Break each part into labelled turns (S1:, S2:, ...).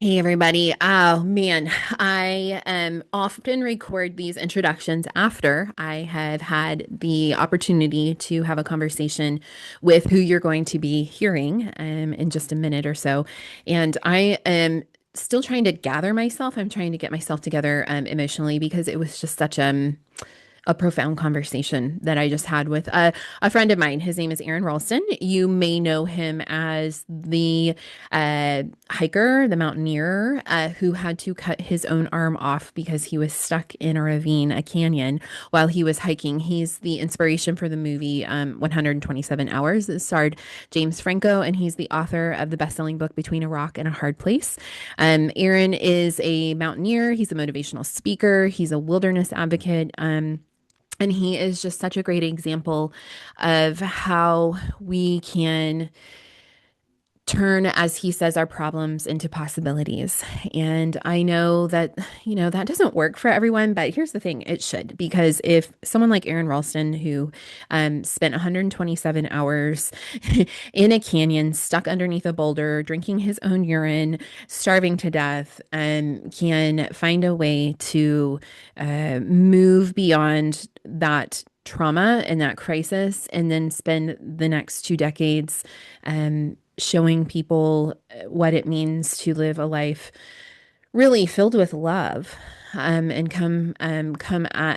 S1: Hey everybody. Oh man, I often record these introductions after I have had the opportunity to have a conversation with who you're going to be hearing in just a minute or so. And I am still trying to gather myself. I'm trying to get myself together emotionally because it was just such a profound conversation that I just had with a friend of mine. His name is Aron Ralston. You may know him as the hiker, the mountaineer, who had to cut his own arm off because he was stuck in a ravine, a canyon, while he was hiking. He's the inspiration for the movie 127 Hours. It starred James Franco, and he's the author of the best-selling book Between a Rock and a Hard Place. Aron is a mountaineer. He's a motivational speaker. He's a wilderness advocate. And he is just such a great example of how we can turn, as he says, our problems into possibilities. And I know that, that doesn't work for everyone, but here's the thing, it should. Because if someone like Aron Ralston, who spent 127 hours in a canyon, stuck underneath a boulder, drinking his own urine, starving to death, can find a way to move beyond that trauma and that crisis, and then spend the next 2 decades showing people what it means to live a life really filled with love, and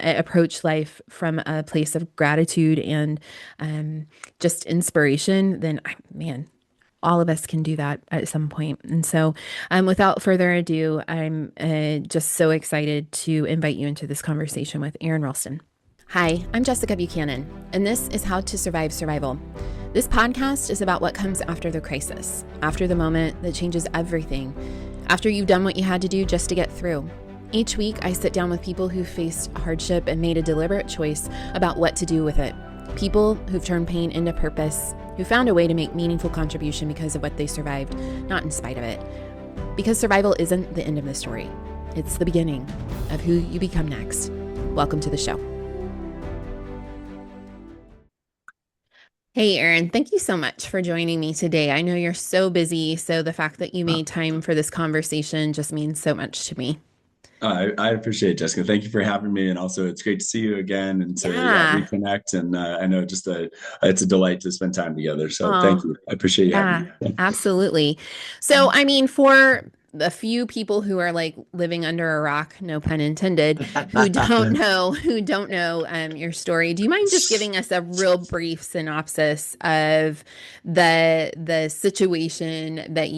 S1: approach life from a place of gratitude and just inspiration, then man, all of us can do that at some point. And so, without further ado, I'm just so excited to invite you into this conversation with Aron Ralston. Hi, I'm Jessica Buchanan, and this is How to Survive Survival. This podcast is about what comes after the crisis, after the moment that changes everything, after you've done what you had to do just to get through. Each week, I sit down with people who faced hardship and made a deliberate choice about what to do with it. People who've turned pain into purpose, who found a way to make meaningful contribution because of what they survived, not in spite of it. Because survival isn't the end of the story. It's the beginning of who you become next. Welcome to the show. Hey, Aron, thank you so much for joining me today. I know you're so busy, so the fact that you made time for this conversation just means so much to me.
S2: I appreciate it, Jessica. Thank you for having me, and also it's great to see you again and to
S1: Yeah.
S2: reconnect. And I know it's a delight to spend time together. So thank
S1: Oh,
S2: you. I appreciate you having
S1: yeah,
S2: me.
S1: absolutely. So, I mean, for the few people who are like living under a rock, no pun intended, who don't know your story, do you mind just giving us a real brief synopsis of the situation that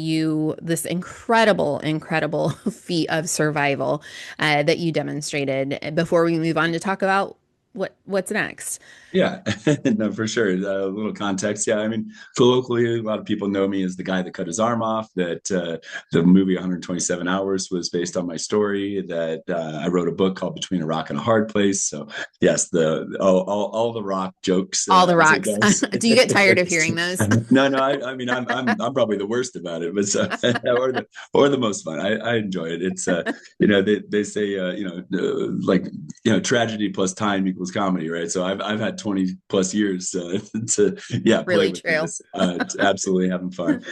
S1: this incredible feat of survival that you demonstrated before we move on to talk about what's next?
S2: Yeah, no, for sure. A little context. Yeah, I mean, colloquially, a lot of people know me as the guy that cut his arm off. That the movie 127 Hours was based on my story. That I wrote a book called Between a Rock and a Hard Place. So yes, all the rock jokes
S1: All the
S2: as it
S1: rocks.
S2: goes.
S1: Do you get tired of hearing those?
S2: No, I mean, I'm probably the worst about it, but or the most fun. I enjoy it. It's they say like tragedy plus time equals comedy, right? So I've had 20 plus years to play
S1: Really
S2: with
S1: true.
S2: this. It's absolutely having fun.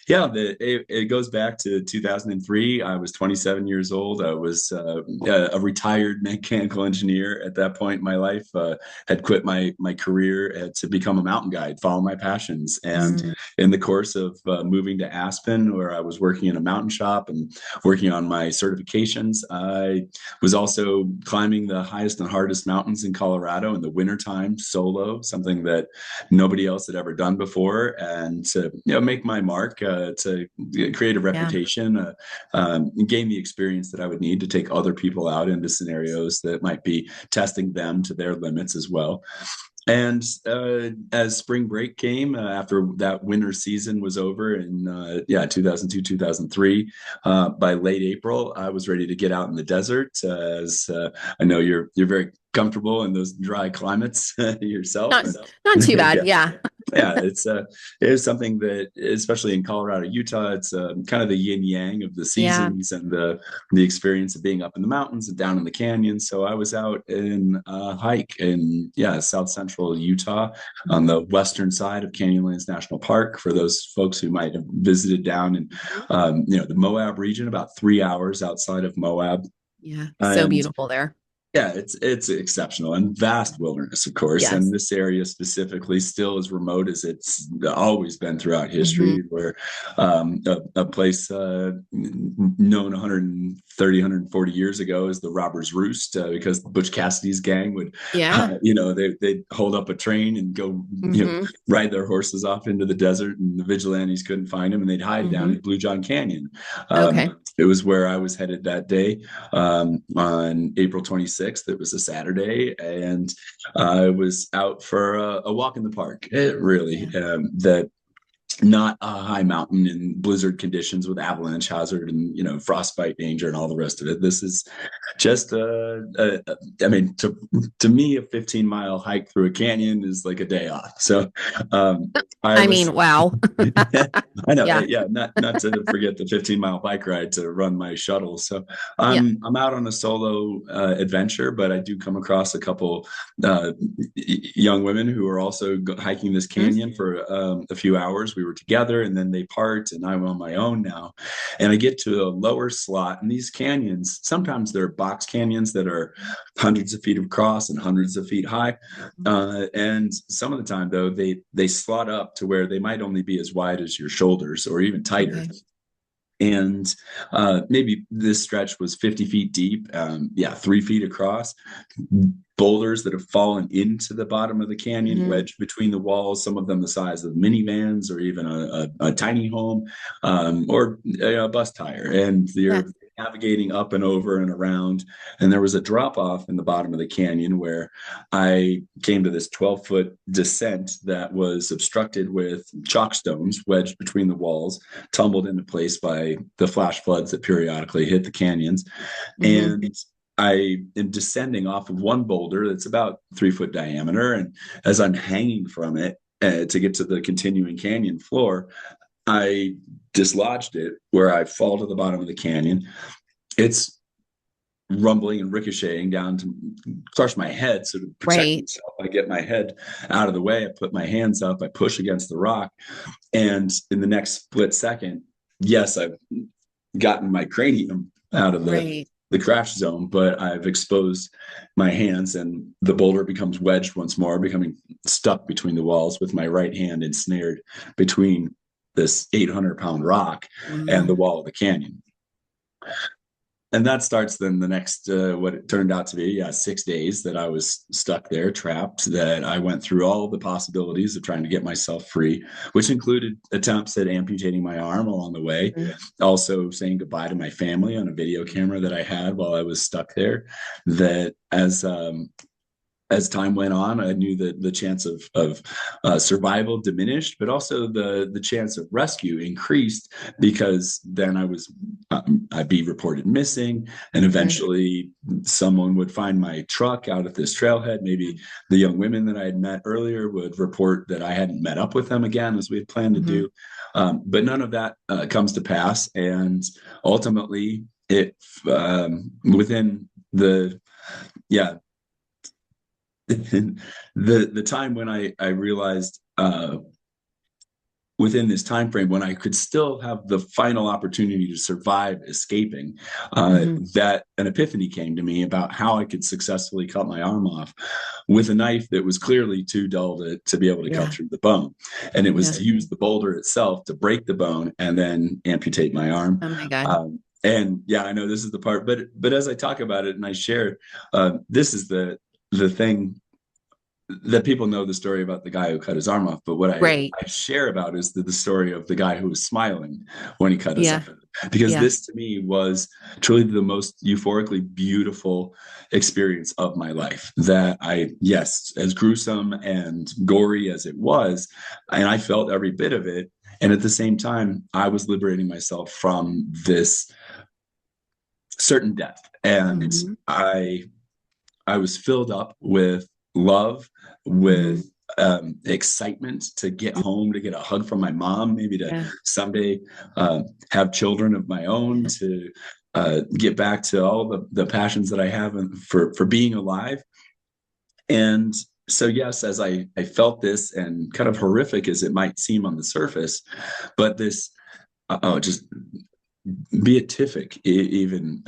S2: It goes back to 2003. I was 27 years old. I was a retired mechanical engineer at that point in my life. Had quit my career to become a mountain guide, follow my passions. And
S1: Mm,
S2: in the course of moving to Aspen, where I was working in a mountain shop and working on my certifications, I was also climbing the highest and hardest mountains in Colorado in the wintertime solo, something that nobody else had ever done before, and to make my mark, to create a
S1: yeah.
S2: reputation, gain the experience that I would need to take other people out into scenarios that might be testing them to their limits as well. And as spring break came, after that winter season was over in 2002, 2003, by late April, I was ready to get out in the desert. As I know you're very comfortable in those dry climates yourself.
S1: Not
S2: And
S1: not too bad.
S2: yeah,
S1: Yeah.
S2: yeah, it is something that, especially in Colorado, Utah, it's kind of the yin yang of the
S1: Yeah.
S2: seasons and the experience of being up in the mountains and down in the canyons. So I was out in a hike in South Central Utah on the western side of Canyonlands National Park. For those folks who might have visited down in the Moab region, about 3 hours outside of Moab,
S1: Yeah. So
S2: and
S1: beautiful there.
S2: yeah, it's exceptional and vast wilderness, of course. And
S1: Yes.
S2: this area specifically, still as remote as it's always been throughout
S1: Hmm.
S2: history, where a place known 130, 140 years ago as the Robbers Roost, because Butch Cassidy's gang would,
S1: Yeah.
S2: they'd hold up a train and go,
S1: Hmm.
S2: ride their horses off into the desert, and the vigilantes couldn't find them, and they'd hide down
S1: Hmm.
S2: at Blue John Canyon.
S1: Okay.
S2: It was where I was headed that day, on April 26th. It was a Saturday, and I was out for a walk in the park. It really,
S1: Yeah.
S2: that not a high mountain in blizzard conditions with avalanche hazard and frostbite danger and all the rest of it. This is just I mean, to me, a 15-mile hike through a canyon is like a day off. So I
S1: I
S2: was
S1: mean, wow.
S2: I know,
S1: Yeah.
S2: yeah, not to forget the 15-mile bike ride to run my shuttle. So
S1: Yeah.
S2: I'm out on a solo adventure, but I do come across a couple young women who are also hiking this
S1: Mhm.
S2: canyon for a few hours. We were together, and then they part, and I'm on my own now. And I get to a lower slot, and these canyons, sometimes they're box canyons that are hundreds of feet across and hundreds of feet high. And some of the time, though, they slot up to where they might only be as wide as your shoulders or even tighter.
S1: Okay.
S2: And maybe this stretch was 50 feet deep, 3 feet across. Boulders that have fallen into the bottom of the canyon,
S1: Hmm.
S2: wedged between the walls, some of them the size of minivans or even a tiny home, or a bus tire. And
S1: Yeah.
S2: you're navigating up and over and around. And there was a drop off in the bottom of the canyon where I came to this 12-foot descent that was obstructed with chalk stones wedged between the walls, tumbled into place by the flash floods that periodically hit the canyons.
S1: Hmm.
S2: And I am descending off of one boulder that's about 3 foot diameter. And as I'm hanging from it to get to the continuing canyon floor, I dislodged it where I fall to the bottom of the canyon. It's rumbling and ricocheting down to crush my head. So to protect
S1: Right.
S2: myself, I get my head out of the way. I put my hands up. I push against the rock. And in the next split second, yes, I've gotten my cranium out of
S1: Right.
S2: the crash zone, but I've exposed my hands, and the boulder becomes wedged once more, becoming stuck between the walls with my right hand ensnared between this 800-pound rock and the
S1: Wow.
S2: wall of the canyon. And that starts then the next, what it turned out to be, 6 days that I was stuck there, trapped, that I went through all the possibilities of trying to get myself free, which included attempts at amputating my arm along the way,
S1: Mhm.
S2: also saying goodbye to my family on a video camera that I had while I was stuck there. That as time went on, I knew that the chance of survival diminished, but also the chance of rescue increased, because then I'd be reported missing, and
S1: Mhm.
S2: eventually someone would find my truck out at this trailhead. Maybe the young women that I had met earlier would report that I hadn't met up with them again as we had planned to
S1: Mhm.
S2: do, but none of that comes to pass, and ultimately it within the yeah the time when I realized, within this time frame, when I could still have the final opportunity to survive escaping,
S1: Mhm.
S2: that an epiphany came to me about how I could successfully cut my arm off with a knife that was clearly too dull to be able to cut
S1: Yeah.
S2: through the bone. And it was
S1: Yeah.
S2: to use the boulder itself to break the bone and then amputate my arm.
S1: Oh my God.
S2: And yeah, I know this is the part, but as I talk about it and I share, this is the thing that people know, the story about the guy who cut his arm off, but what
S1: Right.
S2: I share about is the story of the guy who was smiling when he cut his
S1: Yeah.
S2: arm. Because
S1: Yeah.
S2: this to me was truly the most euphorically beautiful experience of my life. That yes, as gruesome and gory as it was, and I felt every bit of it. And at the same time, I was liberating myself from this certain death. And
S1: Mhm.
S2: I I was filled up with love,
S1: Hmm.
S2: with excitement to get home, to get a hug from my mom, maybe to
S1: Yeah.
S2: someday have children of my own,
S1: Yeah.
S2: to get back to all the passions that I have for being alive. And so, yes, as I felt this, and kind of horrific as it might seem on the surface, but this just beatific, even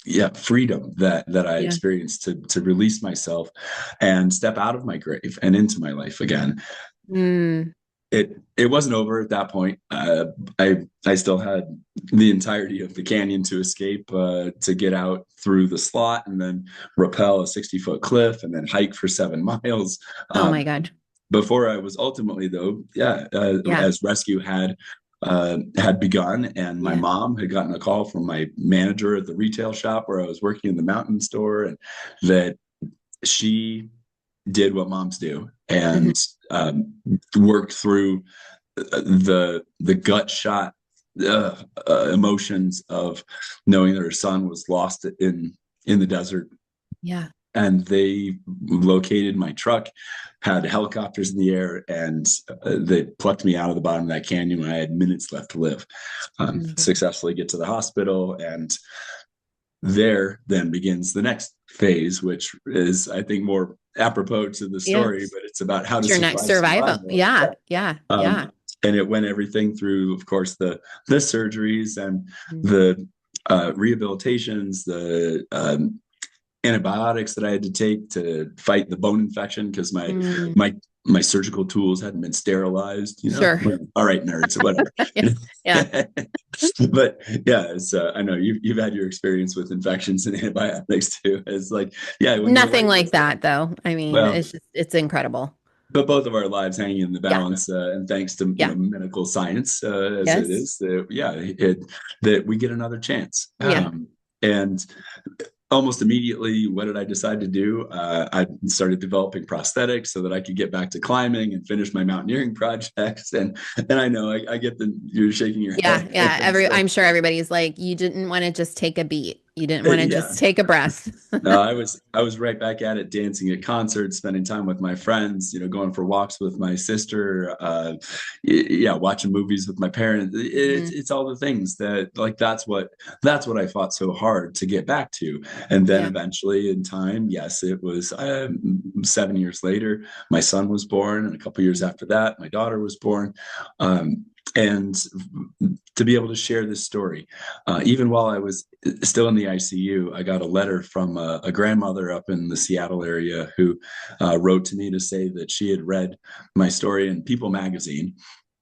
S2: yeah, freedom that I
S1: Yeah.
S2: experienced to release myself and step out of my grave and into my life again.
S1: Mm.
S2: It wasn't over at that point. I still had the entirety of the canyon to escape, to get out through the slot and then rappel a 60-foot cliff and then hike for 7 miles.
S1: Oh
S2: Um,
S1: my God.
S2: before I was ultimately, though, yeah,
S1: Yeah.
S2: as rescue had begun, and my
S1: Yeah.
S2: mom had gotten a call from my manager at the retail shop where I was working in the mountain store, and that she did what moms do
S1: Hmm.
S2: and worked through the gut shot emotions of knowing that her son was lost in the desert,
S1: Yeah.
S2: and they located my truck, had helicopters in the air, and they plucked me out of the bottom of that canyon when I had minutes left to live.
S1: Oh my God.
S2: Successfully get to the hospital, and there then begins the next phase, which is, I think, more apropos to the
S1: Yeah.
S2: story, but it's about how to
S1: It's your next
S2: survive
S1: survival.
S2: survival.
S1: Yeah. Yeah.
S2: Um,
S1: Yeah.
S2: and it went everything through, of course, the surgeries and
S1: Mm.
S2: the rehabilitations, the antibiotics that I had to take to fight the bone infection because
S1: Mm.
S2: my my surgical tools hadn't been sterilized.
S1: Sure.
S2: All right, nerds, whatever.
S1: Yeah. Yeah.
S2: But yeah, it's I know you've had your experience with infections and antibiotics too. It's like, yeah, when your
S1: Nothing
S2: life
S1: like
S2: is
S1: that though. I mean,
S2: well,
S1: it's just, it's incredible.
S2: but both of our lives hanging in the
S1: Yeah.
S2: balance, and thanks to
S1: Yeah.
S2: medical science, as it
S1: Yes.
S2: is, yeah, that we get another chance.
S1: Yeah.
S2: And almost immediately, what did I decide to do? I started developing prosthetics so that I could get back to climbing and finish my mountaineering projects. And I know I get you're shaking your
S1: Yeah.
S2: head.
S1: Yeah.
S2: And so,
S1: I'm sure everybody's like, you didn't want to just take a beat. You didn't want to
S2: yeah,
S1: just take a breath.
S2: no, I was right back at it, dancing at concerts, spending time with my friends, going for walks with my sister, yeah, watching movies with my parents. It's
S1: Hmm.
S2: it's all the things that, like, that's what I fought so hard to get back to. And then
S1: Yeah.
S2: eventually, in time, yes, it was 7 years later, my son was born, and a couple years after that, my daughter was born. And to be able to share this story, even while I was still in the ICU, I got a letter from a grandmother up in the Seattle area who wrote to me to say that she had read my story in People magazine,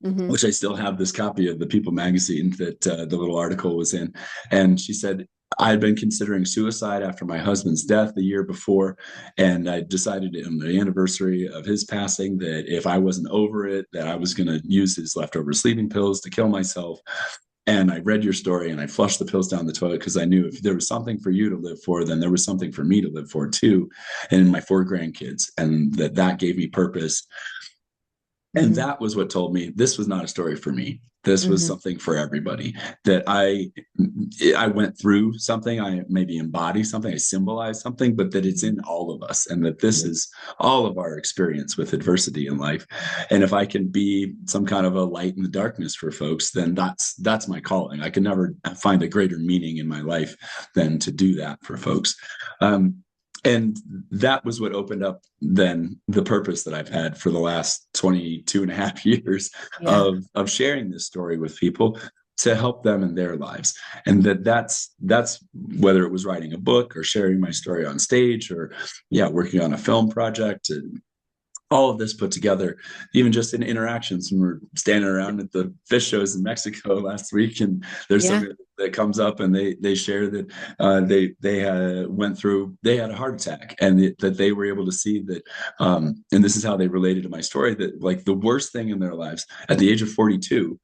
S1: Hmm.
S2: which I still have this copy of the People magazine that the little article was in. And she said, I had been considering suicide after my husband's death the year before. And I decided on the anniversary of his passing that if I wasn't over it, that I was going to use his leftover sleeping pills to kill myself. And I read your story and I flushed the pills down the toilet because I knew if there was something for you to live for, then there was something for me to live for too. And my 4 grandkids, and that gave me purpose. And
S1: Hmm.
S2: that was what told me this was not a story for me. This was
S1: Hmm.
S2: something for everybody. That I went through something, I maybe embody something, I symbolize something, but that it's in all of us, and that this is all of our experience with adversity in life. And if I can be some kind of a light in the darkness for folks, then that's my calling. I can never find a greater meaning in my life than to do that for folks. And that was what opened up then the purpose that I've had for the last 22 and a half years
S1: Yeah.
S2: of sharing this story with people to help them in their lives. And that's whether it was writing a book or sharing my story on stage, or yeah, working on a film project, and all of this put together, even just in interactions when we're standing around at the fish shows in Mexico last week, and there's
S1: Yeah.
S2: somebody that comes up and they share that they had a heart attack, and that they were able to see that, and this is how they related to my story, that like the worst thing in their lives at the age of 42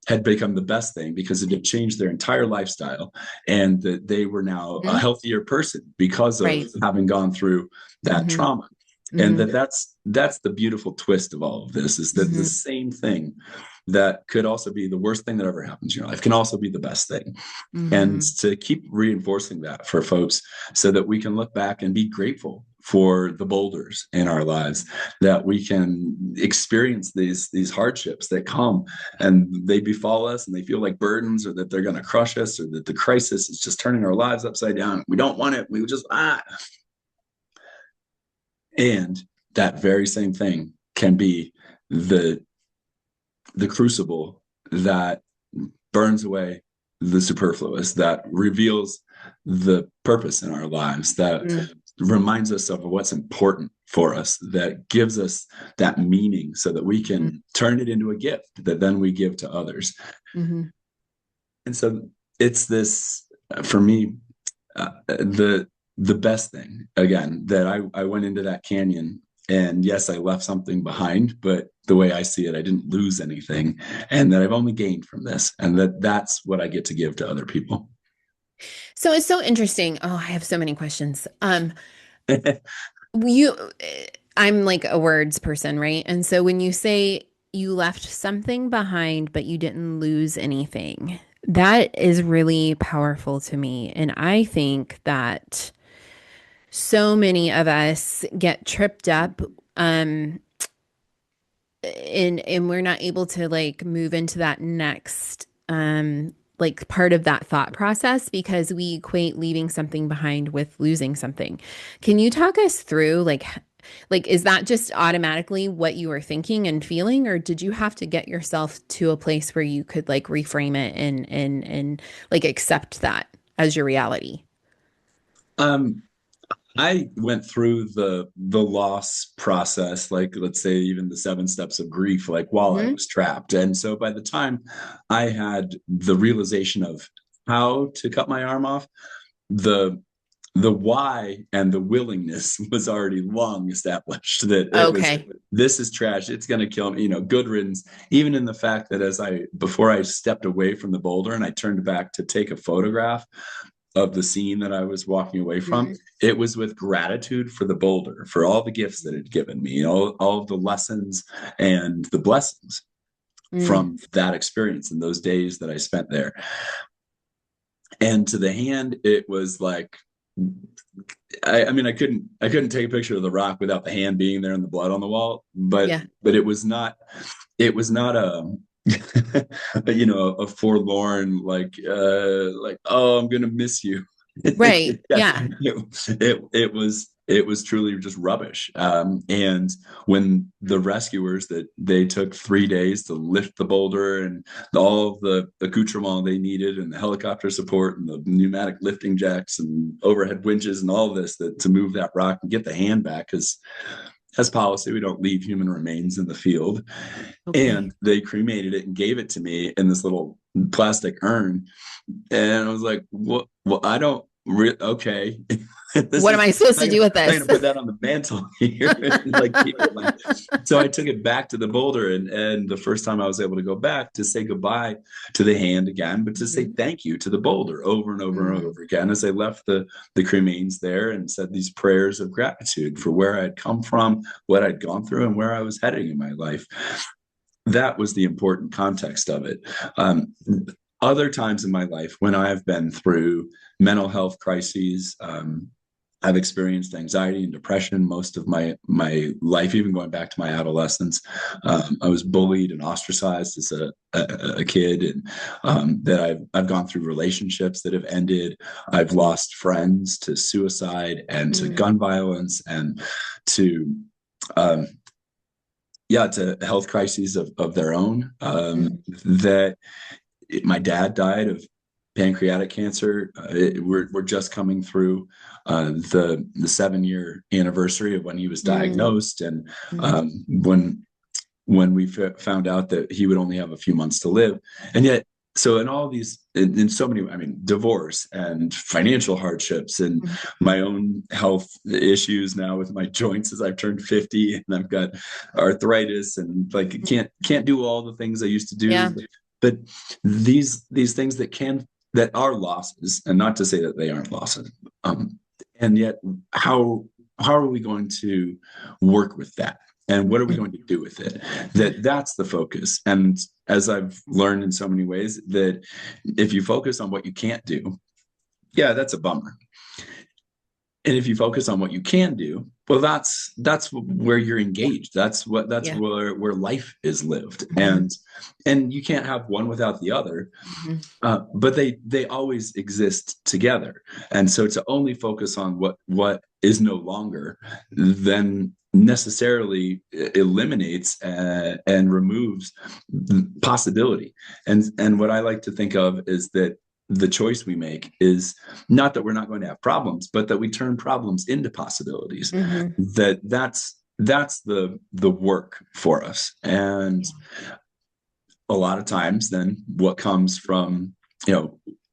S2: had become the best thing because it had changed their entire lifestyle, and that they were now a
S1: Hmm.
S2: healthier person because of
S1: Right.
S2: having gone through that
S1: Hmm.
S2: trauma. And
S1: Hmm.
S2: that's the beautiful twist of all of this, is that the
S1: Hmm.
S2: same thing that could also be the worst thing that ever happens in your life, can also be the best thing. And
S1: Hmm.
S2: to keep reinforcing that for folks so that we can look back and be grateful for the boulders in our lives, that we can experience these hardships that come and they befall us and they feel like burdens, or that they're going to crush us, or that the crisis is just turning our lives upside down. We don't want it. We just and that very same thing can be the crucible that burns away the superfluous, that reveals the purpose in our lives, that reminds us of what's important for us, that gives us that meaning so that we can turn it into a gift that then we give to others.
S1: Mm-hmm.
S2: And so it's this, for me, the best thing, again, that I went into that canyon, and yes, I left something behind, but the way I see it, I didn't lose anything, and that I've only gained from this, and that's what I get to give to other people.
S1: So it's so interesting. Oh, I have so many questions. You, I'm like a words person, right? And so when you say you left something behind, but you didn't lose anything, that is really powerful to me. And I think that so many of us get tripped up, um, and we're not able to like move into that next like part of that thought process because we equate leaving something behind with losing something. Can you talk us through like is that just automatically what you were thinking and feeling, or did you have to get yourself to a place where you could like reframe it and like accept that as your reality?
S2: um, I went through the loss process, like let's say even the 7 steps of grief, like while I
S1: Hmm.
S2: was trapped. And so by the time I had the realization of how to cut my arm off, the the why and the willingness was already long established, that it was,
S1: Okay.
S2: this is trash, it's going to kill me, good riddance. Even in the fact that before I stepped away from the boulder and I turned back to take a photograph of the scene that I was walking away from,
S1: Hmm.
S2: it was with gratitude for the boulder, for all the gifts that it had given me, all of the lessons and the blessings
S1: Mm.
S2: from that experience and those days that I spent there. And to the hand, it was like, I mean, I couldn't take a picture of the rock without the hand being there and the blood on the wall, but
S1: Yeah.
S2: it was not a a forlorn, like, oh, I'm gonna miss you.
S1: Right. Yeah.
S2: It was truly just rubbish. And when the rescuers, that they took 3 days to lift the boulder and all of the accoutrement they needed, and the helicopter support and the pneumatic lifting jacks and overhead winches and all this, that to move that rock and get the hand back, because as policy, we don't leave human remains in the field.
S1: Okay.
S2: And they cremated it and gave it to me in this little plastic urn. And I was like, well, I don't okay. This
S1: What am
S2: is,
S1: I supposed to
S2: I'm
S1: do with
S2: not gonna
S1: this?
S2: put that on the mantle here and like keep it like. So I took it back to the boulder, and the first time I was able to go back to say goodbye to the hand again, but to say
S1: Mhm.
S2: thank you to the boulder over and over and
S1: Mm.
S2: over again, as I left the cremains there and said these prayers of gratitude for where I'd come from, what I'd gone through, and where I was heading in my life. That was the important context of it. Other times in my life when I've been through mental health crises, I've experienced anxiety and depression most of my life, even going back to my adolescence. I was bullied and ostracized as a kid, and that I've gone through relationships that have ended. I've
S1: Mm.
S2: lost friends to suicide and to
S1: Mm.
S2: gun violence and to um, yeah, to health crises of their own.
S1: Mm.
S2: That my dad died of pancreatic cancer. We're just coming through the 7 year anniversary of when he was
S1: Mm.
S2: diagnosed, and
S1: Mm.
S2: when we found out that he would only have a few months to live, and yet. So in all these, in so many, I mean, divorce and financial hardships and
S1: Mm.
S2: my own health issues now with my joints as I've turned 50, and I've got arthritis and like can't do all the things I used to do.
S1: Yeah.
S2: But these things that are losses, and not to say that they aren't losses, and yet how how are we going to work with that? and what are we going to do with it? That's the focus. And as I've learned in so many ways, that if you focus on what you can't do, yeah, that's a bummer. And if you focus on what you can do, well, that's where you're engaged. That's
S1: Yeah.
S2: where life is lived.
S1: Mm-hmm.
S2: And you can't have one without the other.
S1: Mm-hmm.
S2: But they always exist together. And so to only focus on what is no longer, then necessarily eliminates and removes possibility. And what I like to think of is that the choice we make is not that we're not going to have problems, but that we turn problems into possibilities.
S1: Mm-hmm.
S2: That's the work for us. And a lot of times then what comes from,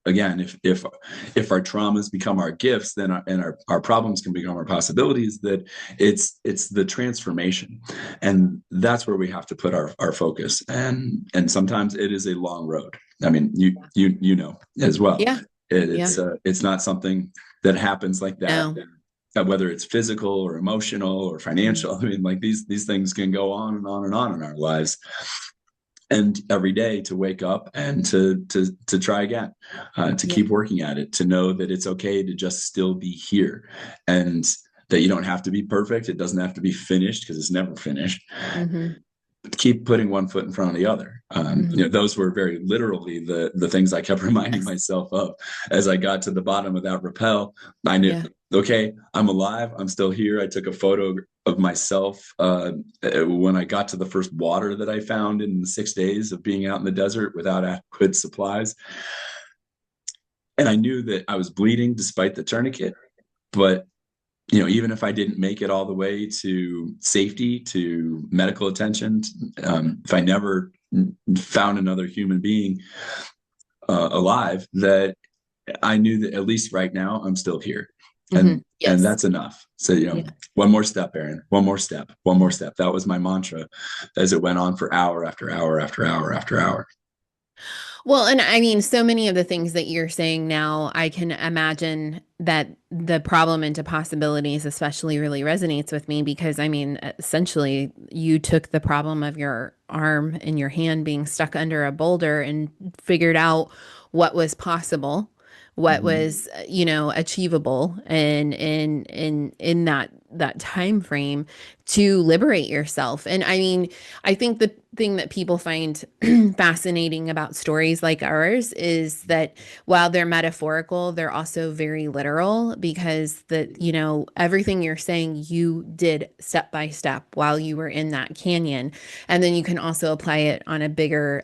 S2: again, if our traumas become our gifts, then our problems can become our possibilities. That it's the transformation, and that's where we have to put our focus. And sometimes it is a long road. I mean, you know as well.
S1: Yeah. Yeah.
S2: It's not something that happens like that.
S1: No.
S2: Whether it's physical or emotional or financial, I mean, like these things can go on and on and on in our lives. And every day to wake up and to try again, to keep working at it, to know that it's okay to just still be here, and that you don't have to be perfect. It doesn't have to be finished, because it's never finished.
S1: Mm-hmm.
S2: Keep putting one foot in front of the other. Those were very literally the things I kept reminding myself of as I got to the bottom of that rappel. I knew, okay, I'm alive. I'm still here. I took a photo of myself when I got to the first water that I found in the 6 days of being out in the desert without adequate supplies. And I knew that I was bleeding despite the tourniquet, but even if I didn't make it all the way to safety, to medical attention, if I never found another human being alive, that I knew that at least right now I'm still here. And and that's enough. So, one more step, Aron, one more step, one more step. That was my mantra as it went on for hour after hour after hour after hour.
S1: Well, and I mean, so many of the things that you're saying now, I can imagine that the problem into possibilities especially really resonates with me, because I mean, essentially, you took the problem of your arm and your hand being stuck under a boulder and figured out what was possible, what was, achievable, and in that time frame to liberate yourself. And I mean, I think the thing that people find fascinating about stories like ours is that while they're metaphorical, they're also very literal, because everything you're saying you did step by step while you were in that canyon. And then you can also apply it on a bigger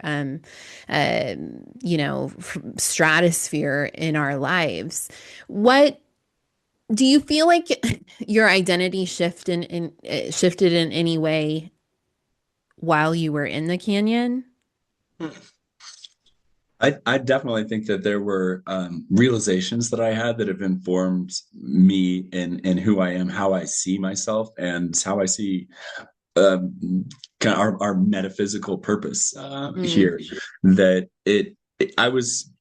S1: stratosphere in our lives. What do you feel like your identity shifted in any way while you were in the canyon?
S2: I definitely think that there were realizations that I had that have informed me in who I am, how I see myself, and how I see kind of our metaphysical purpose here. That I was,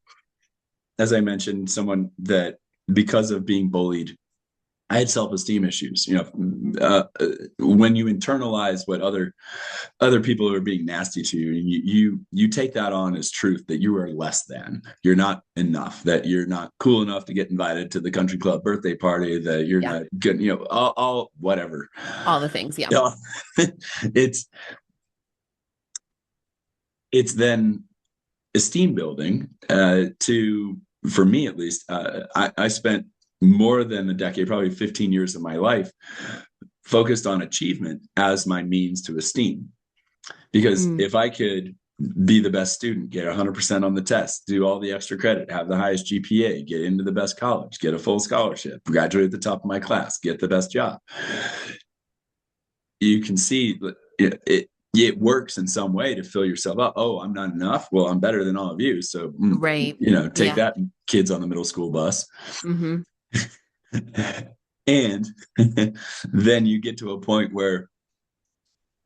S2: as I mentioned, someone that, because of being bullied, I had self-esteem issues. When you internalize what other people are being nasty to you, and you take that on as truth, that you are less than, you're not enough, that you're not cool enough to get invited to the country club birthday party, that you're not good, all whatever,
S1: all the things.
S2: it's then esteem building for me at least. I spent more than a decade, probably 15 years of my life, focused on achievement as my means to esteem. Because if I could be the best student, get 100% on the test, do all the extra credit, have the highest GPA, get into the best college, get a full scholarship, graduate at the top of my class, get the best job, you can see it works in some way to fill yourself up. Oh, I'm not enough. Well, I'm better than all of you. So,
S1: Right.
S2: Take that, kids on the middle school bus. And then you get to a point where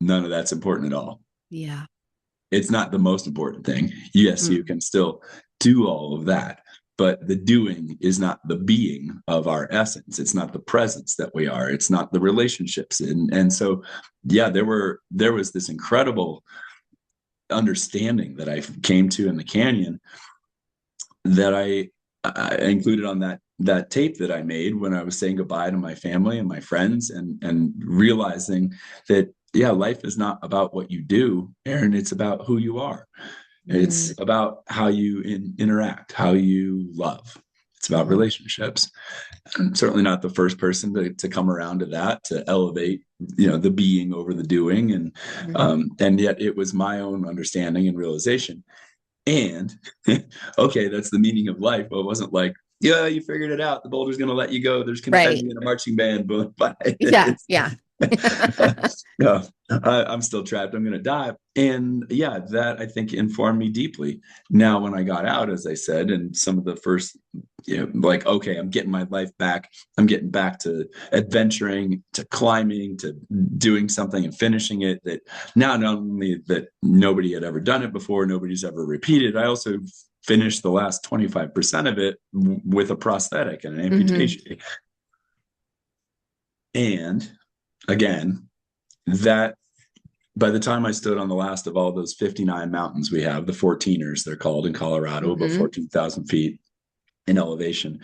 S2: none of that's important at all.
S1: Yeah.
S2: It's not the most important thing. Yes, you can still do all of that, but the doing is not the being of our essence. It's not the presence that we are. It's not the relationships. And so, yeah, there was this incredible understanding that I came to in the canyon that I included on that tape that I made when I was saying goodbye to my family and my friends, and realizing that, yeah, life is not about what you do, Aaron. It's about who you are. It's
S1: Mm,
S2: about how you interact, how you love. It's about
S1: mhm,
S2: relationships. I'm certainly not the first person to come around to that, to elevate, the being over the doing.
S1: mhm.
S2: And yet it was my own understanding and realization. And okay, that's the meaning of life. But it wasn't like, yeah, you figured it out. The boulder's going to let you go. There's confetti
S1: Right.
S2: in a marching band. But
S1: Yeah. Yeah.
S2: no, I'm still trapped. I'm going to die. And yeah, that I think informed me deeply. Now, when I got out, as I said, and some of the first, like, okay, I'm getting my life back. I'm getting back to adventuring, to climbing, to doing something and finishing it. That now, not only that nobody had ever done it before, nobody's ever repeated, I also finished the last 25% of it with a prosthetic and an
S1: Hmm.
S2: amputation. And again, that by the time I stood on the last of all those 59 mountains we have, the 14ers, they're called in Colorado, about
S1: Hmm.
S2: 14,000 feet in elevation,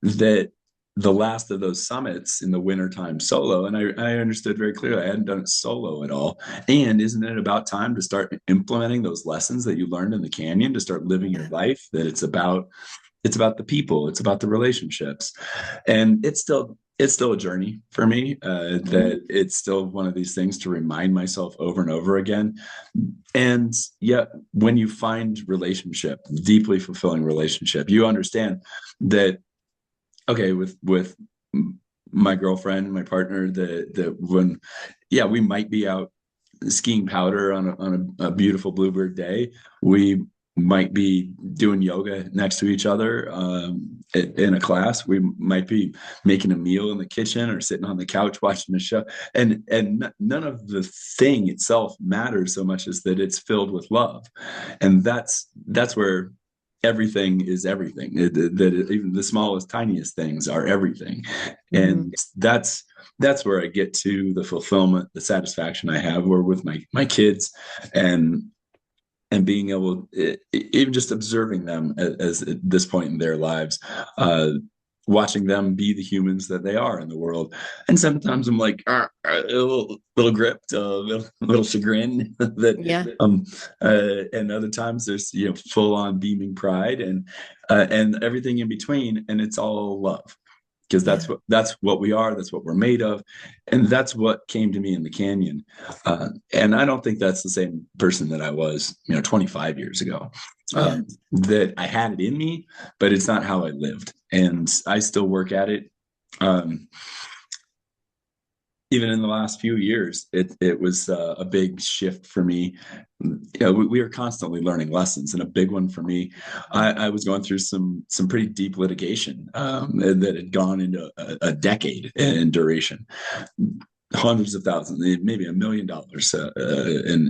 S2: that the last of those summits in the wintertime solo, and I understood very clearly I hadn't done it solo at all. And isn't it about time to start implementing those lessons that you learned in the canyon, to start living your
S1: Yeah.
S2: life, that it's about the people, it's about the relationships. And it's still a journey for me,
S1: Hmm.
S2: that it's still one of these things to remind myself over and over again. And yet when you find relationship, deeply fulfilling relationship, you understand that, okay, with my girlfriend, my partner, that when, yeah, we might be out skiing powder on a beautiful bluebird day. We might be doing yoga next to each other, in a class. We might be making a meal in the kitchen or sitting on the couch watching a show. And none of the thing itself matters so much as that it's filled with love. And that's where everything is everything. That even the smallest, tiniest things are everything.
S1: Hmm.
S2: And that's where I get to the fulfillment, the satisfaction I have, where with my kids, and being able, even just observing them as at this point in their lives, uh, watching them be the humans that they are in the world. And sometimes I'm like, a little gripped, little chagrin
S1: Yeah.
S2: and other times there's, full on beaming pride, and everything in between, and it's all love, because
S1: Yeah.
S2: that's what we are, that's what we're made of, and that's what came to me in the canyon. And I don't think that's the same person that I was, 25 years ago.
S1: Yeah.
S2: That I had it in me, but it's not how I lived, and I still work at it. Um, Even in the last few years, it was a big shift for me. We are constantly learning lessons, and a big one for me, I was going through some pretty deep litigation, that had gone into a decade in duration, hundreds of thousands, maybe $1 million,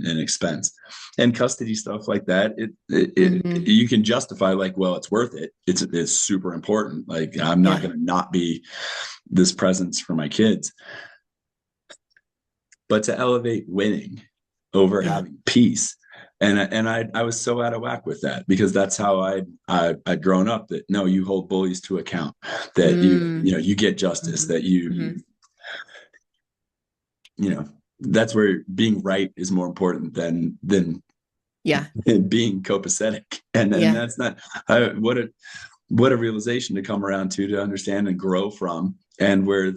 S2: in expense, and custody stuff like that.
S1: Hmm.
S2: You can justify, like, well, it's worth it. It's super important. Like, I'm not
S1: Yeah.
S2: going to not be this presence for my kids. But to elevate winning over
S1: Yeah.
S2: having peace. And I was so out of whack with that, because that's how I'd grown up, that no, you hold bullies to account, that
S1: Mm.
S2: you get justice,
S1: Hmm.
S2: that you
S1: Hmm.
S2: you know that's where being right is more important than
S1: Yeah.
S2: being copacetic. And
S1: Yeah.
S2: that's not, what a realization to come around to understand and grow from. And where,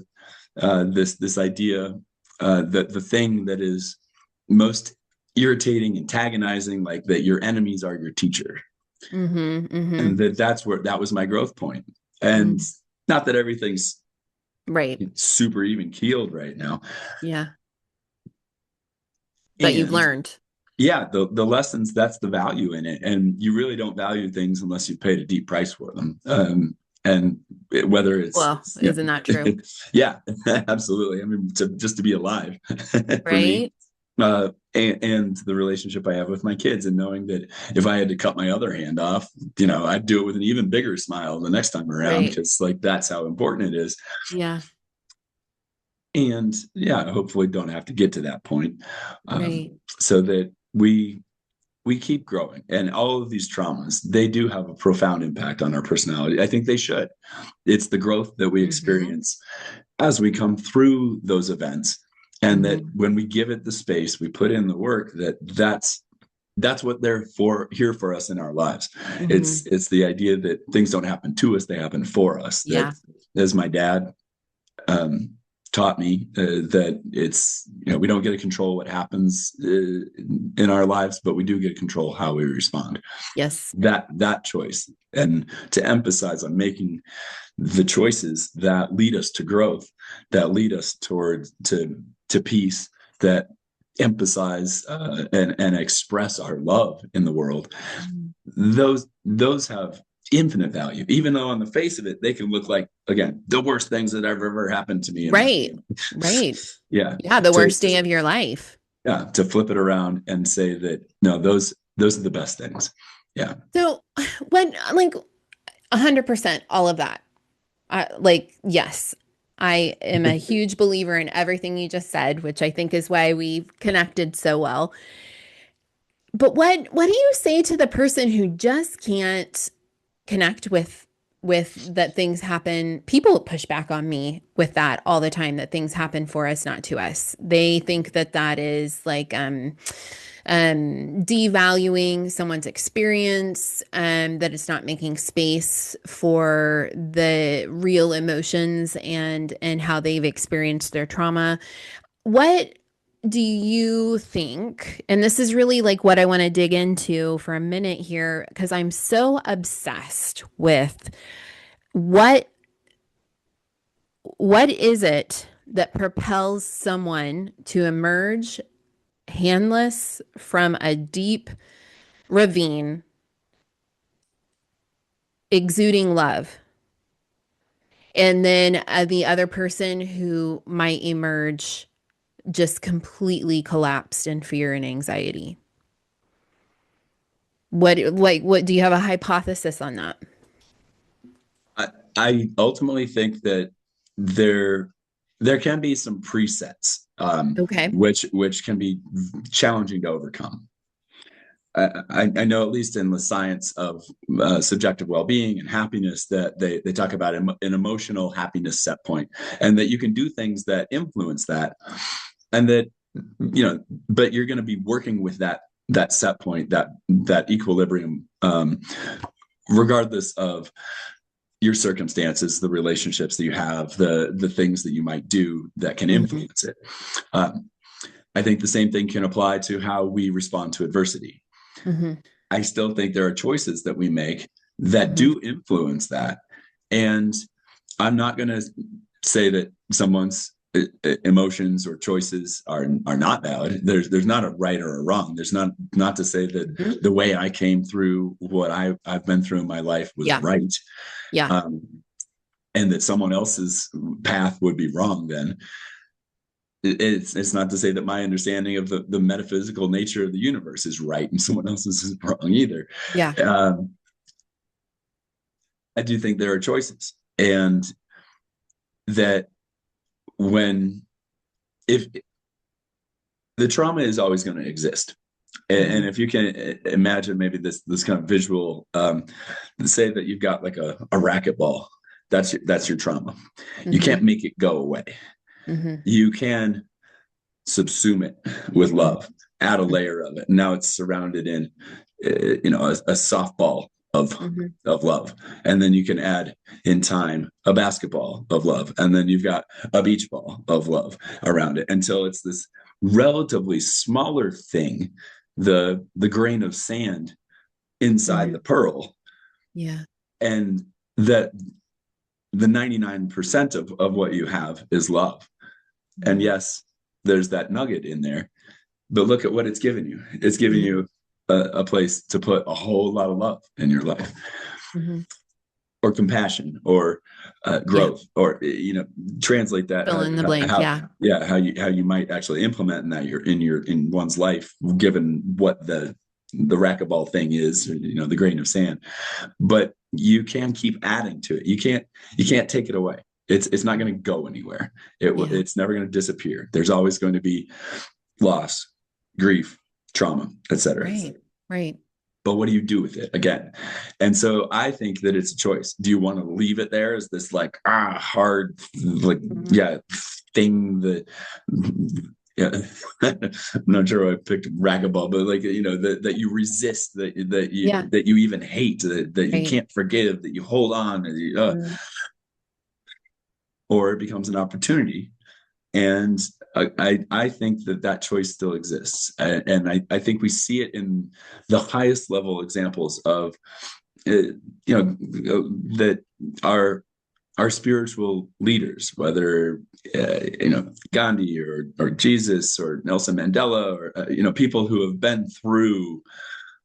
S2: this idea, that the thing that is most irritating, antagonizing, like that your enemies are your teacher,
S1: Hmm.
S2: and
S1: Hmm.
S2: that's where that was my growth point. And
S1: Mm.
S2: not that everything's
S1: Right.
S2: super even keeled right now.
S1: Yeah. But you've
S2: And
S1: learned.
S2: yeah, the lessons, that's the value in it. And you really don't value things unless you paid a deep price for them. And whether
S1: Well, isn't that true?
S2: yeah, absolutely. I mean, just to be alive for me.
S1: Right?
S2: and the relationship I have with my kids, and knowing that if I had to cut my other hand off, I'd do it with an even bigger smile the next time around,
S1: Right.
S2: because like that's how important it is.
S1: Yeah.
S2: And yeah, hopefully don't have to get to that point,
S1: Right.
S2: so that we keep growing. And all of these traumas, they do have a profound impact on our personality. I think they should. It's the growth that we
S1: Mm-hmm.
S2: experience as we come through those events, and that
S1: Mm-hmm.
S2: when we give it the space, we put in the work, that's what they're for, here for us in our lives.
S1: Mm-hmm.
S2: It's the idea that things don't happen to us, they happen for us. That,
S1: Yeah.
S2: as my dad um, taught me, that it's, we don't get to control what happens in our lives, but we do get to control how we respond.
S1: Yes.
S2: That choice, and to emphasize on making the choices that lead us to growth, that lead us towards to peace, that emphasize and express our love in the world.
S1: Mhm.
S2: Those have infinite value, even though on the face of it they can look like, again, the worst things that have ever happened to me in my
S1: Right. Right.
S2: yeah.
S1: Yeah. The
S2: to
S1: worst day of your life.
S2: yeah, to flip it around and say that no, those are the best things. Yeah.
S1: So when like 100% all of that, like, yes, I am a huge believer in everything you just said, which I think is why we've connected so well. But what do you say to the person who just can't connect with that things happen? People push back on me with that all the time, that things happen for us, not to us. They think that that is like devaluing someone's experience, that it's not making space for the real emotions and how they've experienced their trauma. What do you think? And this is really like what I want to dig into for a minute here, because I'm so obsessed with what what is it that propels someone to emerge handless from a deep ravine, exuding love, and then the other person who might emerge just completely collapsed in fear and anxiety? What do you have a hypothesis on that?
S2: I, I ultimately think that there there can be some presets,
S1: Okay.
S2: which can be challenging to overcome. I know, at least in the science of subjective well-being and happiness, that they talk about an emotional happiness set point, and that you can do things that influence that, and that, but you're going to be working with that set point, that equilibrium, regardless of your circumstances, the relationships that you have, the things that you might do that can
S1: Hmm.
S2: influence it. Um, I think the same thing can apply to how we respond to adversity.
S1: Hmm.
S2: I still think there are choices that we make that
S1: Hmm.
S2: do influence that. And I'm not going to say that someone's emotions or choices are not valid. There's not a right or a wrong. There's not to say that
S1: Hmm.
S2: the way I came through what I've been through in my life was
S1: Yeah.
S2: right.
S1: Yeah.
S2: Um, and that someone else's path would be wrong. Then it's not to say that my understanding of the metaphysical nature of the universe is right and someone else's is wrong either.
S1: Yeah.
S2: um, I do think there are choices, and that when if the trauma is always going to exist, and
S1: Hmm.
S2: if you can imagine maybe this kind of visual, say that you've got like a racquetball, that's your trauma. You can't
S1: Hmm.
S2: make it go away.
S1: Hmm.
S2: You can subsume it with
S1: Hmm.
S2: love, add a layer of it. Now it's surrounded in, a softball
S1: Hmm.
S2: of love, and then you can add in time a basketball of love, and then you've got a beach ball of love around it, until it's this relatively smaller thing, the grain of sand inside
S1: Hmm.
S2: the pearl,
S1: Yeah.
S2: and that the 99% of what you have is love. And
S1: Hmm.
S2: yes, there's that nugget in there, but look at what it's given you. It's given
S1: Hmm.
S2: you a place to put a whole lot of love in your life.
S1: Hmm.
S2: or compassion or
S1: Yeah.
S2: growth, or translate that
S1: Fill in the blank. Yeah.
S2: how you might actually implement in that in one's life, given what the racquetball thing is, the grain of sand. But you can keep adding to it. You can't take it away. It's not going to go anywhere.
S1: Yeah.
S2: It's never going to disappear. There's always going to be loss, grief, trauma, etc.
S1: Right. Right.
S2: But what do you do with it again? And so I think that it's a choice. Do you want to leave it there as this like hard, like thing that I'm not sure why I picked racquetball, but like that you resist, that you even hate, that you
S1: Right.
S2: can't forgive, that you hold on,
S1: Mhm.
S2: or it becomes an opportunity. And I think that choice still exists, and I think we see it in the highest level examples of that our spiritual leaders, whether Gandhi or Jesus or Nelson Mandela, or people who have been through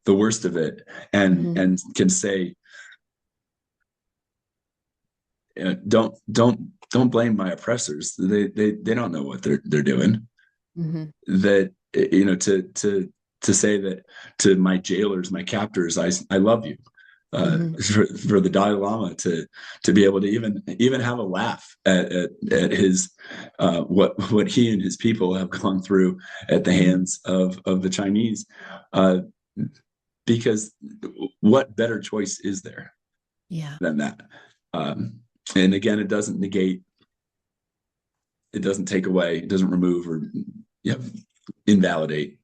S2: the worst of it, and
S1: Mhm.
S2: and can say, don't blame my oppressors. They don't know what they're doing.
S1: Mhm.
S2: That to say that to my jailers, my captors, I love you.
S1: Mhm.
S2: For the Dalai Lama to be able to even have a laugh at his what he and his people have gone through at the
S1: Mhm.
S2: hands of the Chinese, uh, because what better choice is there
S1: Yeah.
S2: than that? Um, and again, it doesn't negate, it doesn't take away, it doesn't remove or invalidate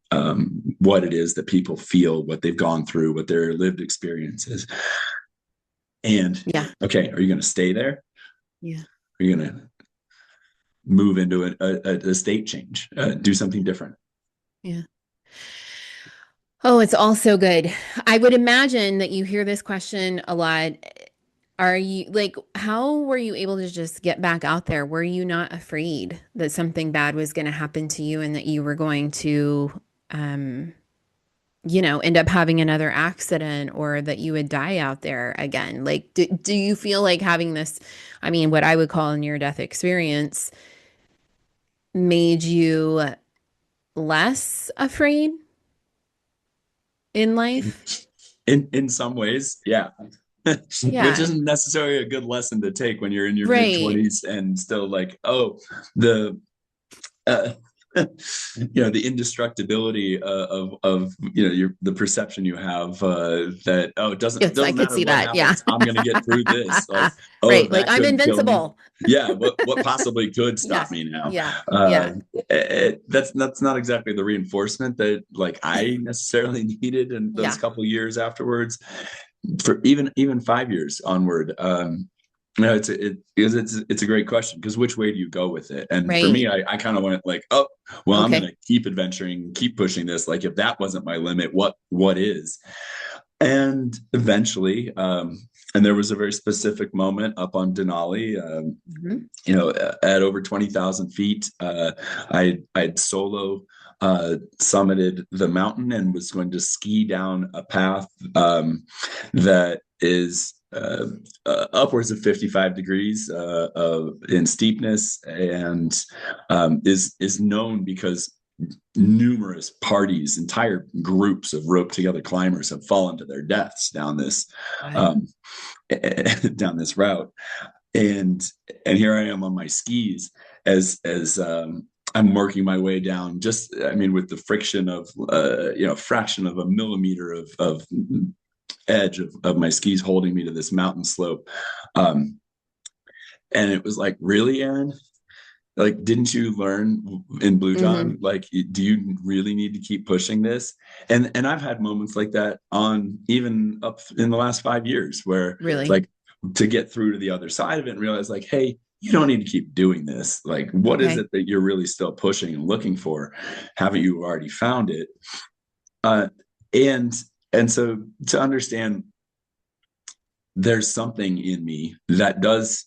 S2: what it is that people feel, what they've gone through, what their lived experience is. And
S1: Yeah.
S2: okay, are you going to stay there?
S1: Yeah.
S2: Are you going to move into a state change, do something different?
S1: Yeah. Oh, it's all so good. I would imagine that you hear this question a lot. Are you like, how were you able to just get back out there? Were you not afraid that something bad was going to happen to you and that you were going to, um, end up having another accident or that you would die out there again? Like, do you feel like having this, I mean, what I would call a near-death experience made you less afraid in life?
S2: In some ways, yeah. Which
S1: Yeah.
S2: isn't necessarily a good lesson to take when you're in your mid
S1: Right.
S2: 20s and still like, oh, the uh, the indestructibility of the perception you have, that it doesn't
S1: Yes, I
S2: doesn't
S1: could
S2: matter
S1: see
S2: what
S1: that. Yeah.
S2: happens, I'm going to get through this. Like, oh,
S1: Right.
S2: if
S1: Like
S2: that
S1: I'm
S2: couldn't kill me,
S1: invincible.
S2: yeah, what possibly could stop
S1: Yes.
S2: me now?
S1: Yeah.
S2: uh
S1: Yeah.
S2: that's not exactly the reinforcement that like I necessarily needed in those
S1: Yeah.
S2: couple years afterwards, for even 5 years onward. No, it's a great question, because which way do you go with it? And for me,
S1: Right.
S2: I kind of went like, oh, well, I'm going
S1: Okay.
S2: to keep adventuring, keep pushing this. Like, if that wasn't my limit, what is? And eventually, and there was a very specific moment up on Denali,
S1: Mhm.
S2: at over 20,000 feet. I'd solo summited the mountain and was going to ski down a path that is upwards of 55 degrees in steepness, and is known because numerous parties, entire groups of rope together climbers have fallen to their deaths
S1: God.
S2: um, down this route. And here I am on my skis as I'm working my way down, just, I mean, with the friction of fraction of a millimeter of edge of my skis holding me to this mountain slope. um and it was like, really, Aaron? Like, didn't you learn in Blue
S1: Hmm.
S2: John? Like, do you really need to keep pushing this? And I've had moments like that on even up in the last 5 years, where
S1: Really?
S2: like, to get through to the other side of it and realize like, hey, you don't need to keep doing this. Like, what is
S1: Okay.
S2: it that you're really still pushing and looking for? Haven't you already found it? Uh, and and so to understand, there's something in me that does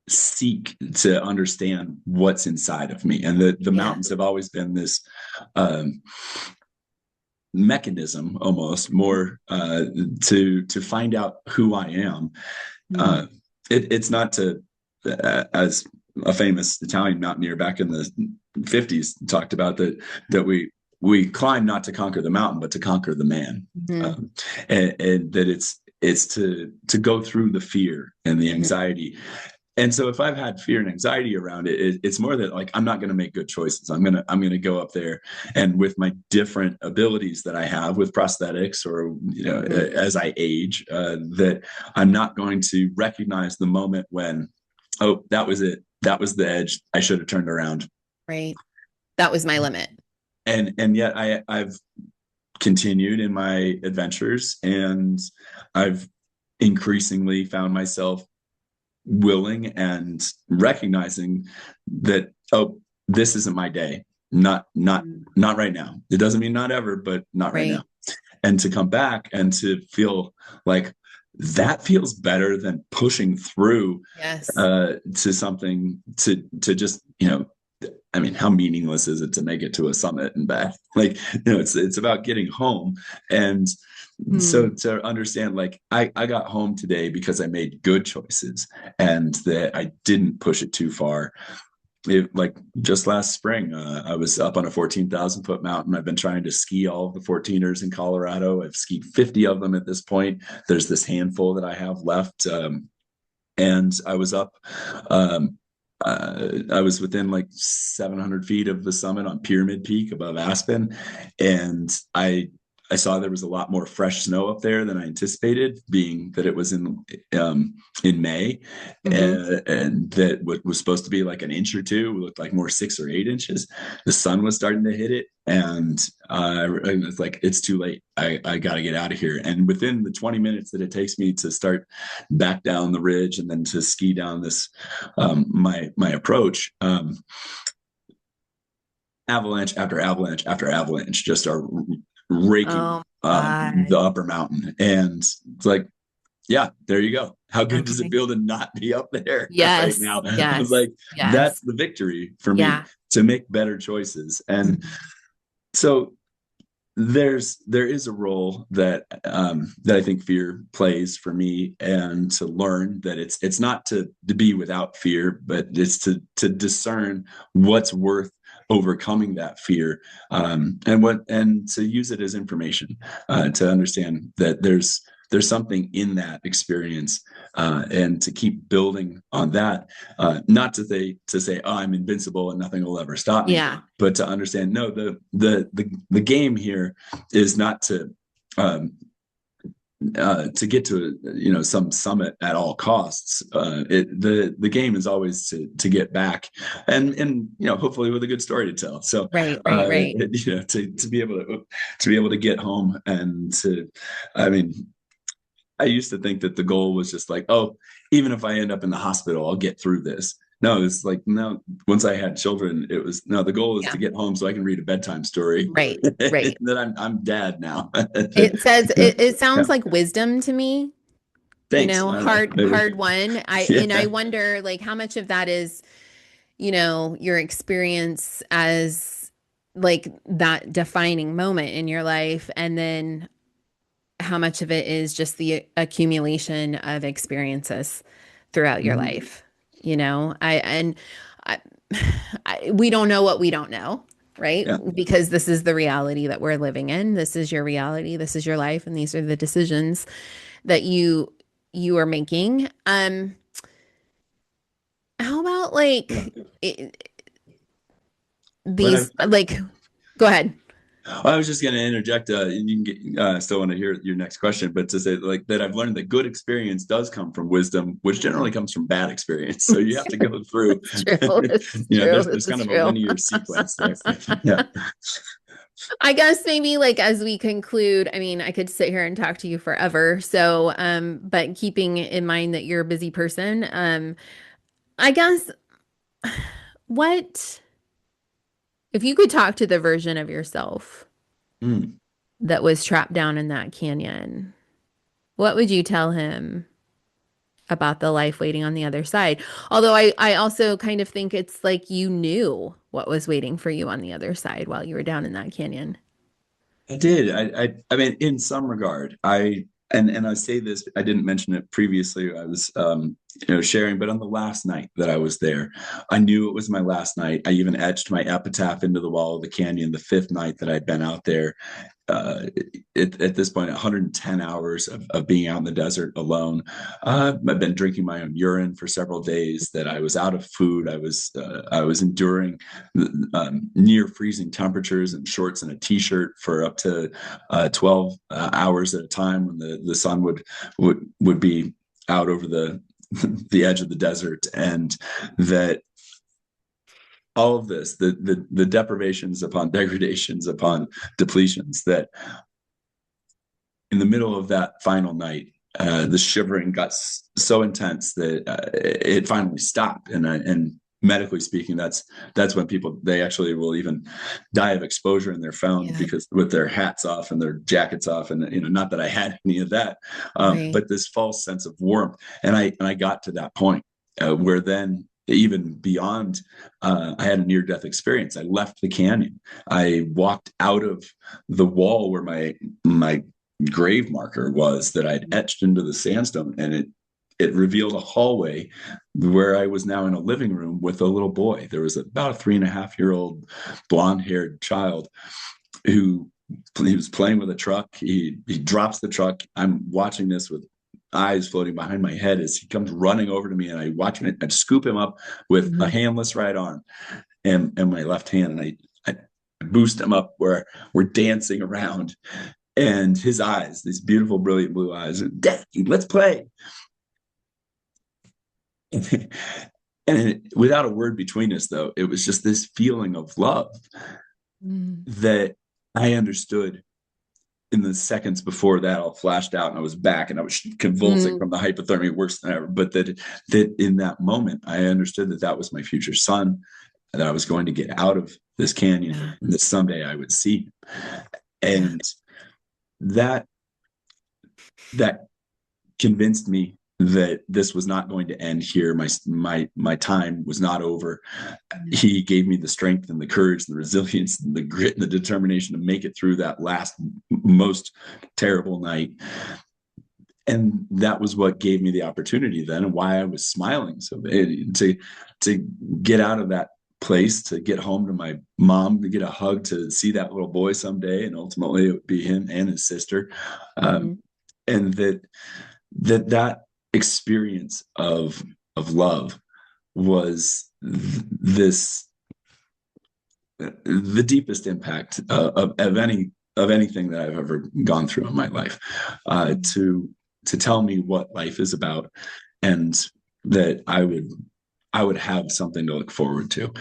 S2: seek to understand what's inside of me, and the
S1: Yeah.
S2: mountains have always been this um, mechanism, almost more, to find out who I am. uh, it's not to, as a famous Italian mountaineer back in the 50s talked about, that we climb not to conquer the mountain, but to conquer the man.
S1: Mm-hmm.
S2: And that it's to go through the fear and the
S1: Mm-hmm.
S2: anxiety. And so if I've had fear and anxiety around it, it's more that like I'm not going to make good choices. I'm gonna go up there, and with my different abilities that I have with prosthetics, or
S1: Mm-hmm.
S2: as I age, that I'm not going to recognize the moment when, oh, that was it, that was the edge, I should have turned around.
S1: Right. That was my limit.
S2: And yet I've continued in my adventures, and I've increasingly found myself willing and recognizing that, oh, this isn't my day, not right now. It doesn't mean not ever, but not right now.
S1: Right.
S2: And to come back and to feel like that feels better than pushing through
S1: Yes.
S2: to something, to just, I mean, how meaningless is it to make it to a summit and back? Like, it's about getting home. And so
S1: Mm.
S2: to understand, like, I got home today because I made good choices, and that I didn't push it too far. Like just last spring, I was up on a 14,000-foot mountain. I've been trying to ski all of the 14ers in Colorado. I've skied 50 of them at this point. There's this handful that I have left. And I was up, I was within like 700 feet of the summit on Pyramid Peak above Aspen. And I saw there was a lot more fresh snow up there than I anticipated, being that it was in May,
S1: Mm-hmm.
S2: and that what was supposed to be like an inch or two looked like more 6 or 8 inches. The sun was starting to hit it, and it's like, it's too late. I got to get out of here. And within the 20 minutes that it takes me to start back down the ridge and then to ski down this, my approach, avalanche after avalanche after avalanche just are raking
S1: Oh my
S2: the
S1: God.
S2: upper mountain. And it's like, yeah, there you go. How good does it
S1: Okay.
S2: feel to not be up there right
S1: Yes.
S2: now? I was
S1: Yes.
S2: like, that's
S1: Yes.
S2: the victory for me,
S1: Yeah.
S2: to make better choices. And
S1: Mhm.
S2: so there is a role that I think fear plays for me, and to learn that it's not to be without fear, but it's to discern what's worth overcoming that fear, and to use it as information, to understand that there's something in that experience, and to keep building on that, not to say, oh, I'm invincible and nothing will ever stop me,
S1: Yeah.
S2: but to understand, no, the game here is not to get to some summit at all costs. The game is always to get back, and hopefully with a good story to tell. So
S1: Right. Right. Right.
S2: to be able to get home, and to, I mean, I used to think that the goal was just like, oh, even if I end up in the hospital, I'll get through this. No, it's like, no. Once I had children, it was, no. The goal is to
S1: Yeah.
S2: get home so I can read a bedtime story.
S1: Right. Right.
S2: That I'm dad now.
S1: It
S2: Yeah.
S1: sounds like wisdom to me,
S2: Thanks.
S1: hard one. I
S2: Yeah.
S1: wonder like how much of that is, your experience as like that defining moment in your life, and then how much of it is just the accumulation of experiences throughout your
S2: Mhm.
S1: life. I, we don't know what we don't know, right?
S2: Yeah.
S1: Because this is the reality that we're living in. This is your reality. This is your life, and these are the decisions that you are making. How about
S2: Yeah.
S1: like
S2: But
S1: these like go ahead.
S2: I was just going to interject. You can get, still want to hear your next question, but to say like that, I've learned that good experience does come from wisdom, which generally
S1: Mhm.
S2: comes from bad experience. So you have to go through.
S1: It's true. It's true.
S2: There's kind
S1: It's
S2: of a
S1: true.
S2: linear sequence there. Yeah.
S1: I guess maybe like as we conclude, I mean, I could sit here and talk to you forever. So, but keeping in mind that you're a busy person, I guess what if you could talk to the version of yourself
S2: Mm.
S1: that was trapped down in that canyon? What would you tell him about the life waiting on the other side? Although I also kind of think it's like you knew what was waiting for you on the other side while you were down in that canyon.
S2: I did. I mean, in some regard, and I say this, I didn't mention it previously. I was sharing, but on the last night that I was there, I knew it was my last night. I even etched my epitaph into the wall of the canyon the fifth night that I'd been out there. At this point, 110 hours of being out in the desert alone. I've been drinking my own urine for several days. That I was out of food. I was enduring near freezing temperatures in shorts and a t-shirt for up to 12 hours at a time when the sun would be out over the edge of the desert, and that all of this, the deprivations upon degradations upon depletions, that in the middle of that final night, the shivering got so intense that it finally stopped. And medically speaking, that's when people, they actually will even die of exposure in their phone,
S1: Yeah.
S2: because with their hats off and their jackets off, and not that I had any of that,
S1: Right.
S2: but this false sense of warmth. And I got to that point where then, even beyond, I had a near-death experience. I left the canyon. I walked out of the wall where my grave marker was, that I'd etched into the sandstone, and it revealed a hallway where I was now in a living room with a little boy. There was about a 3.5-year-old blonde-haired child who, he was playing with a truck. He drops the truck. I'm watching this with eyes floating behind my head as he comes running over to me, and I watch him. I scoop him up with a handless right arm and my left hand, and I boost him up where we're dancing around, and his eyes, these beautiful, brilliant blue eyes, Daddy, let's play. And without a word between us, though, it was just this feeling of love that I understood. In the seconds before that, all flashed out, and I was back, and I was convulsing from the hypothermia worse than ever. But that in that moment, I understood that that was my future son, that I was going to get out of this canyon, and that someday I would see him. And that convinced me that this was not going to end here. My time was not over. He gave me the strength and the courage, the resilience, and the grit and the determination to make it through that last, most terrible night. And that was what gave me the opportunity then, and why I was smiling so bad, to get out of that place, to get home to my mom, to get a hug, to see that little boy someday, and ultimately it would be him and his sister. And that experience of love was the deepest impact of anything that I've ever gone through in my life, to tell me what life is about, and that I would have something to look forward to.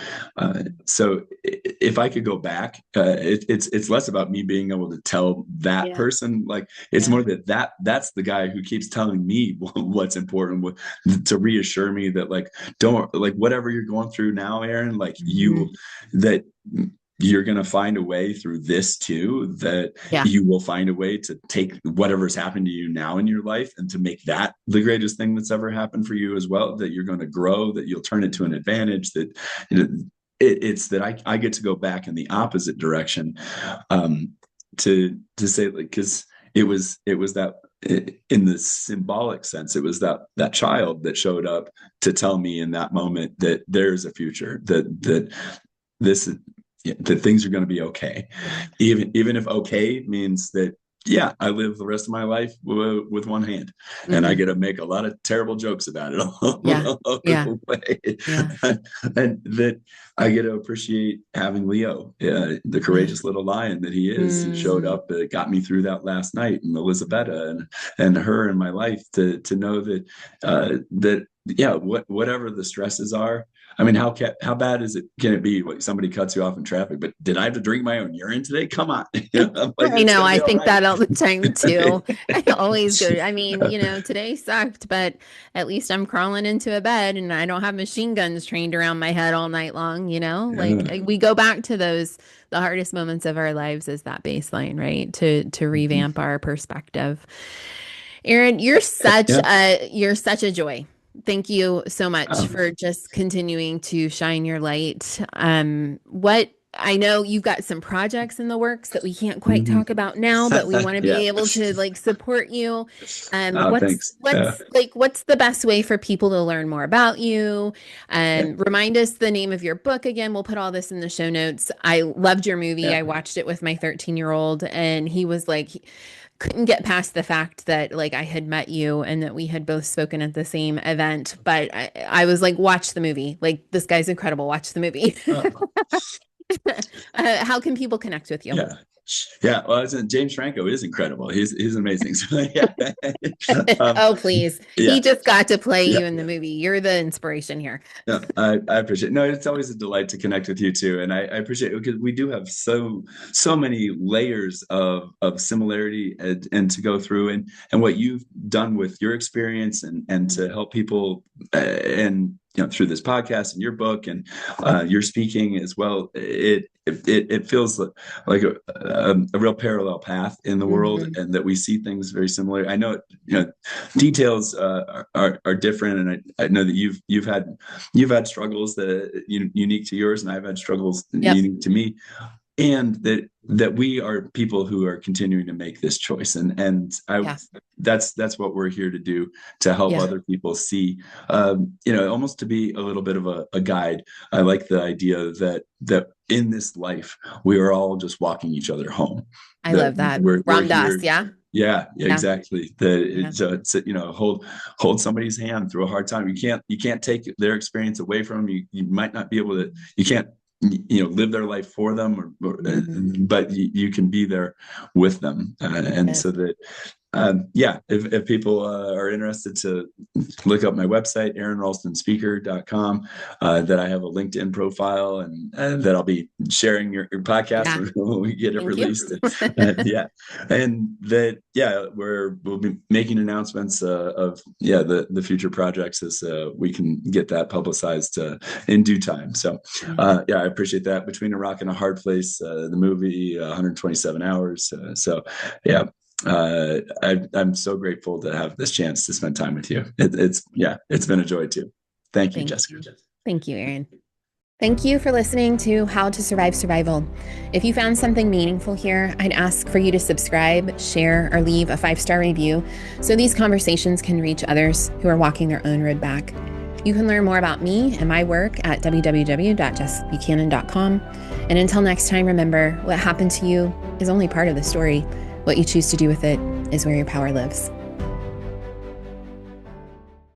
S2: So if I could go back, it's less about me being able to tell that person, like it's more that's the guy who keeps telling me what's important, to reassure me that, like, don't, like, whatever you're going through now, Aaron, like that you're going to find a way through this too, that you will find a way to take whatever's happened to you now in your life and to make that the greatest thing that's ever happened for you as well, that you're going to grow, that you'll turn it to an advantage, that it's that I get to go back in the opposite direction, to say, like, because it was that, in the symbolic sense, it was that child that showed up to tell me in that moment that there's a future, that this, that things are going to be okay, even if okay means that, I live the rest of my life with one hand, and I get to make a lot of terrible jokes about it along the way. And that I get to appreciate having Leo, the courageous little lion that he is, who showed up, that got me through that last night, and Elizabetta and her in my life, to know that whatever the stresses are. I mean, how bad can it be? Like, somebody cuts you off in traffic, but did I have to drink my own urine today? Come on.
S1: Like, I know. I think that all the time too. I always go, I mean, today sucked, but at least I'm crawling into a bed and I don't have machine guns trained around my head all night long, like we go back to the hardest moments of our lives as that baseline, right? To revamp our perspective. Aaron, you're such a joy. Thank you so much for just continuing to shine your light. What I know you've got some projects in the works that we can't quite
S2: Mhm.
S1: talk about now, but we want to
S2: Yeah.
S1: be able to like support you.
S2: Oh, thanks. Yeah.
S1: What's the best way for people to learn more about you? Remind us the name of your book again. We'll put all this in the show notes. I loved your movie.
S2: Yeah.
S1: I watched it with my 13-year-old, and he was like, he couldn't get past the fact that like I had met you and that we had both spoken at the same event. But I was like, watch the movie. Like, this guy's incredible. Watch the movie.
S2: Oh,
S1: How can people connect with you?
S2: yeah. Yeah. Well, James Franco is incredible. He's amazing. So, yeah. um,
S1: Oh, please.
S2: yeah.
S1: He just got to play
S2: Yeah.
S1: you in the movie. You're the inspiration here.
S2: Yeah, I appreciate it. No, it's always a delight to connect with you too. And I appreciate it because we do have so many layers of similarity and to go through and what you've done with your experience and to help people and through this podcast and your book and your speaking as well. It feels like a real parallel path in the world,
S1: Mhm.
S2: and that we see things very similar. I know details are different, and I know that you've had struggles that unique to yours, and I've had struggles
S1: Yep.
S2: unique to me, and that we are people who are continuing to make this choice, and I
S1: Yeah.
S2: that's what we're here to do, to help
S1: Yeah.
S2: other people see, almost to be a little bit of a guide. I like the idea that in this life we are all just walking each other home,
S1: I
S2: that
S1: love that.
S2: we're
S1: Ram Dass.
S2: here.
S1: Yeah.
S2: Yeah,
S1: Yeah.
S2: exactly. That
S1: Yeah.
S2: it's hold somebody's hand through a hard time. You can't take their experience away from them. You might not be able to. You can't live their life for them,
S1: Mhm.
S2: but you can be there with them, and so
S1: Yes.
S2: that yeah, if people are interested to look up my website, aronralstonspeaker.com, that I have a LinkedIn profile, and that I'll be sharing your podcast
S1: Yeah.
S2: when we get it
S1: Thank you.
S2: released. Yeah. And that, yeah, we'll be making announcements of, the future projects as we can get that publicized in due time. So, yeah, I appreciate that. Between a Rock and a Hard Place, the movie, 127 hours. So, yeah, I'm so grateful to have this chance to spend time with you. It's been a joy too. Thank you,
S1: Thank
S2: Jessica.
S1: you. Thank you, Aaron. Thank you for listening to How to Survive Survival. If you found something meaningful here, I'd ask for you to subscribe, share, or leave a 5-star review so these conversations can reach others who are walking their own road back. You can learn more about me and my work at www.jessbuchanan.com. And until next time, remember, what happened to you is only part of the story. What you choose to do with it is where your power lives.